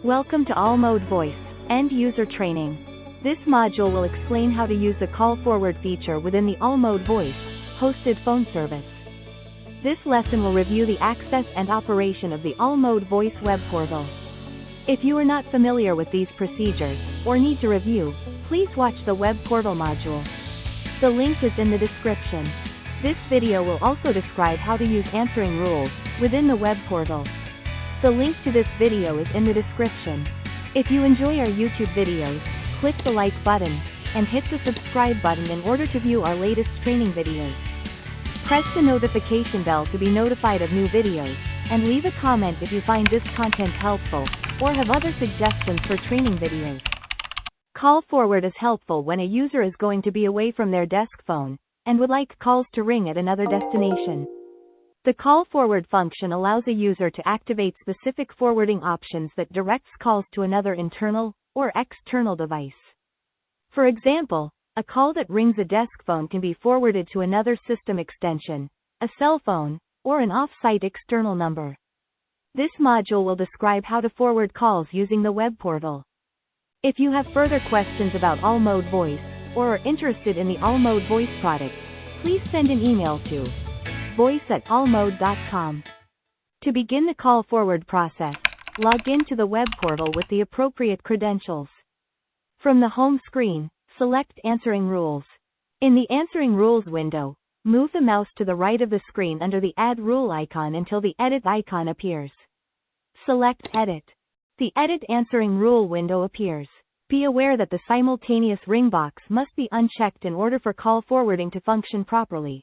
Welcome to All Mode Voice, End User Training. This module will explain how to use the call forward feature within the All Mode Voice hosted phone service. This lesson will review the access and operation of the All Mode Voice web portal. If you are not familiar with these procedures, or need to review, please watch the web portal module. The link is in the description. This video will also describe how to use answering rules within the web portal. The link to this video is in the description. If you enjoy our YouTube videos, click the like button, and hit the subscribe button in order to view our latest training videos. Press the notification bell to be notified of new videos, and leave a comment if you find this content helpful, or have other suggestions for training videos. Call forward is helpful when a user is going to be away from their desk phone, and would like calls to ring at another destination. The call forward function allows a user to activate specific forwarding options that directs calls to another internal or external device. For example, a call that rings a desk phone can be forwarded to another system extension, a cell phone, or an off-site external number. This module will describe how to forward calls using the web portal. If you have further questions about All Mode Voice, or are interested in the All Mode Voice product, please send an email to voice@allmode.com. To begin the call forward process, log in to the web portal with the appropriate credentials. From the home screen, select Answering Rules. In the Answering Rules window, move the mouse to the right of the screen under the Add Rule icon until the Edit icon appears. Select Edit. The Edit Answering Rule window appears. Be aware that the simultaneous ring box must be unchecked in order for call forwarding to function properly.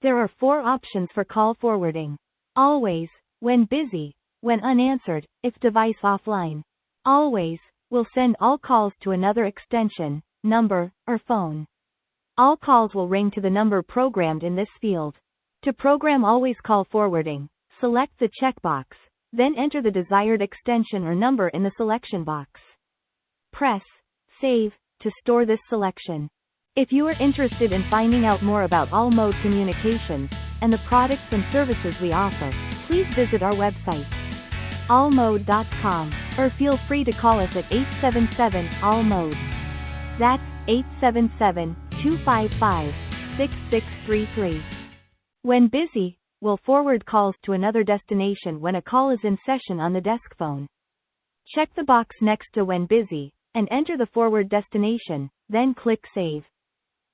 There are 4 options for call forwarding. Always, when busy, when unanswered, if device offline. Always will send all calls to another extension, number, or phone. All calls will ring to the number programmed in this field. To program always call forwarding, select the checkbox, then enter the desired extension or number in the selection box. Press Save to store this selection. If you are interested in finding out more about All Mode Communications and the products and services we offer, please visit our website, allmode.com, or feel free to call us at 877-ALL-MODE. That's 877-255-6633. When busy, we'll forward calls to another destination when a call is in session on the desk phone. Check the box next to When busy, and enter the forward destination, then click Save.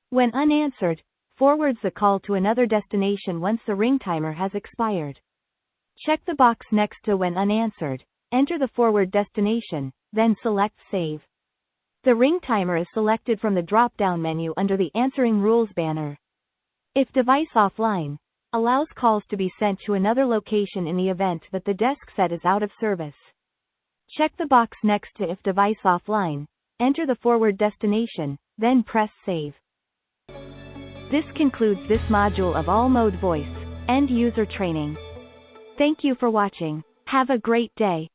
When unanswered, forwards the call to another destination once the ring timer has expired. Check the box next to When unanswered, enter the forward destination, then select Save. The ring timer is selected from the drop-down menu under the Answering Rules banner. If device offline, allows calls to be sent to another location in the event that the desk set is out of service. Check the box next to If device offline, enter the forward destination, then press Save. This concludes this module of All Mode Voice, End User Training. Thank you for watching. Have a great day.